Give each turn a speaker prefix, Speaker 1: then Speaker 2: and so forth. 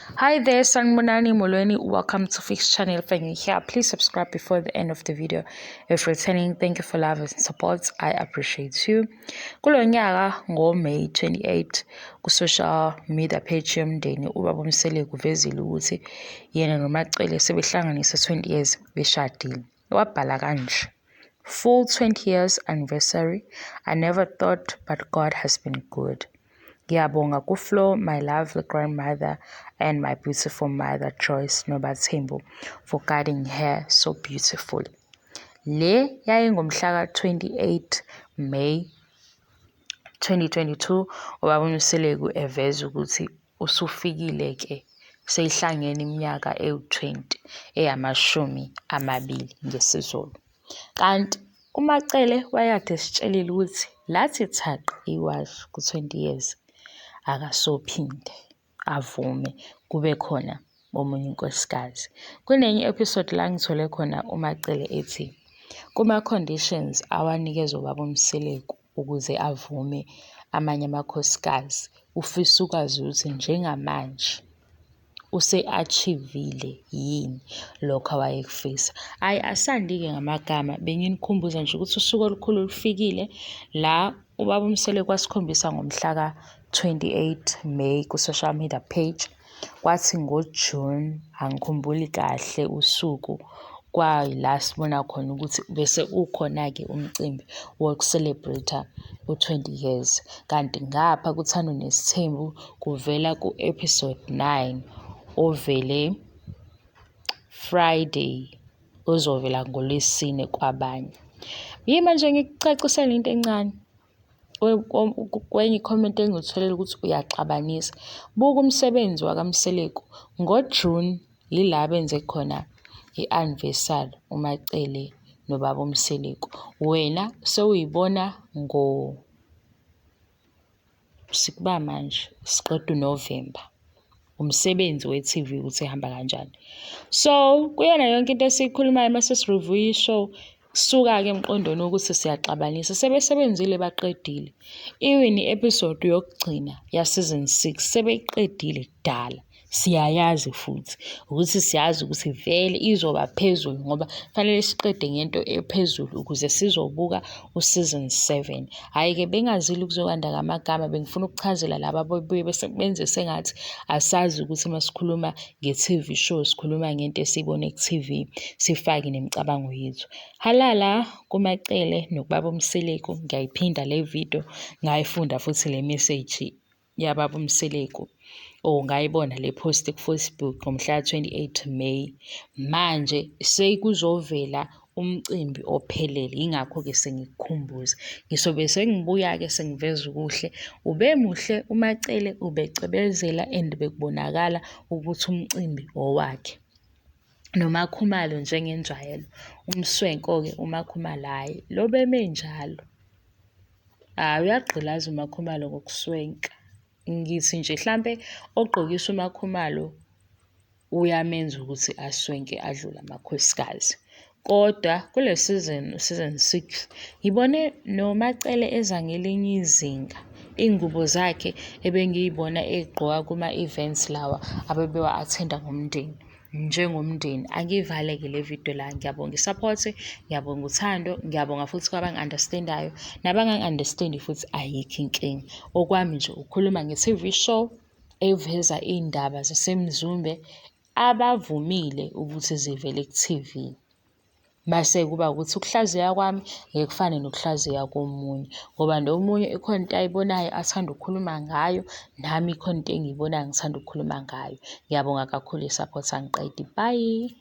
Speaker 1: Hi there, Sanibonani Molweni. Welcome to Fix Channel. If you're new here, please subscribe before the end of the video. If returning, thank you for love and support. I appreciate you. Kulo nyaka ngo-May 28 ku-social media page yomndeni ubaba Mseleku uvezile ukuthi yena noMacele sebehlanganisa 20 years beshadile. Wabhala kanje: Full 20 years anniversary. I never thought, but God has been good. Ngiyabonga ku-Flo, my lovely grandmother, and my beautiful mother, Joyce Nobathembu, for guiding her so beautifully. Le yayingomhla ka-28 May 2022, ubaba Mseleku eveza ukuthi usufikile-ke, seyihlangene iminyaka ewu-20, eyamashumi amabili ngesiZulu. Kanti uMacele wayekade esitshelile ukuthi lathi thaqi iwashi ku-20 years. Akasophinde avume kube khona omunye unkosikazi. Kunenye episode la ngithole khona uMacele ethi kuma-conditions awanikezwa ubaba Mseleku ukuze avume amanye amakhosikazi, ufisa ukwazi ukuthi njengamanje use-achivile yini lokho awayekufisa. Hhayi, asandi-ke ngamagama, benginikhumbuza nje ukuthi usuku olukhulu lufikile la ubaba Mseleku wasikhombisa ngomhla ka-28 May ku-social media page. Kwathi ngoJune, angikhumbuli kahle usuku, kwayila sibona khona ukuthi bese ukhona-ke umcimbi woku-celebrate u-20 years. Kanti ngapha kuThando Nes'thembu kuvela ku-episode 9 ovele Friday, ozovela ngoLwesine kwabanye. Yima nje ngikucacisela into encane. Kwenye i-comment engitholele ukuthi uyaxabanisa. Buka umsebenzi wakaMseleku. NgoJune yila benze khona i-anniversary uMacele nobaba Mseleku. Wena sewuyibona sikuba manje siqeda uNovember. Umsebenzi we-TV ukuthi ehamba kanjani. So kuyona yonke into esiyikhulumayo mase sireview ishow, suka-ke emqondweni ukuthi siyaxabanisa. Sebesebenzile baqedile. Even i-episode yokugcina ya-season 6 sebeyiqedile kudala. Siyayazi futhi ukuthi siyazi ukuthi vele izoba phezulu ngoba fanele siqede ngento ephezulu ukuze sizobuka u-season 7. Hhayi-ke bengazile ukuzokwanda ngamagama, bengifuna ukuchazela laba ababuye benze sengathi asazi ukuthi uma sikhuluma nge-TV show sikhuluma ngento esiyibone ku-TV, sifake nemicabango yethu. Halala kuMacele nokubaba Mseleku. Ngiyayiphinda le video, ngayifunda futhi le message yababa Mseleku. Ngayibona le post ku-Facebook ngomhla ka-28 May. Manje sekuzovela umcimbi ophelele, yingakho-ke sengikukhumbuza. Ngisobe sengibuya-ke sengiveza ukuhle. Ube muhle uMacele, ubecebezela and bekubonakala ukuthi umcimbi owakhe. NoMakhumalo njengenjwayelo. Umswenko-ke uMakhumalo, hhayi lo beme njalo. Uyagqilaza uMakhumalo ngokuswenka. Ngithi nje mhlampe ogqokisa uMakhumalo uyamenza ukuthi aswenke adlule amakhosikazi. Kodwa kule season 6 ngibone noMacele eza ngelinye izinga. Iy'ngubo zakhe ebengiyibona egqoka kuma-events lawa abebewa-athenda ngomndeni. Njengomndeni angivale-ke le video la. Ngiyabonga i-support, ngiyabonga uthando, ngiyabonga futhi kwabangi-understand-ayo nabangangi-understand futhi ayikho inkinga. Okwami nje ukhuluma nge-TV show eveza iy'ndaba zasemzumbe abavumile ukuthi zivele ku-TV. Mase kuba ukuthi ukuhlaziya kwami ngeke kufane nokuhlaziya komunye ngoba nomunye ikhona into ayibonayo athanda ukukhuluma ngayo, nami ikhona into engiyibonayo ngithanda ukukhuluma ngayo. Ngiyabonga kakhulu i-support, angiqedi. Bye.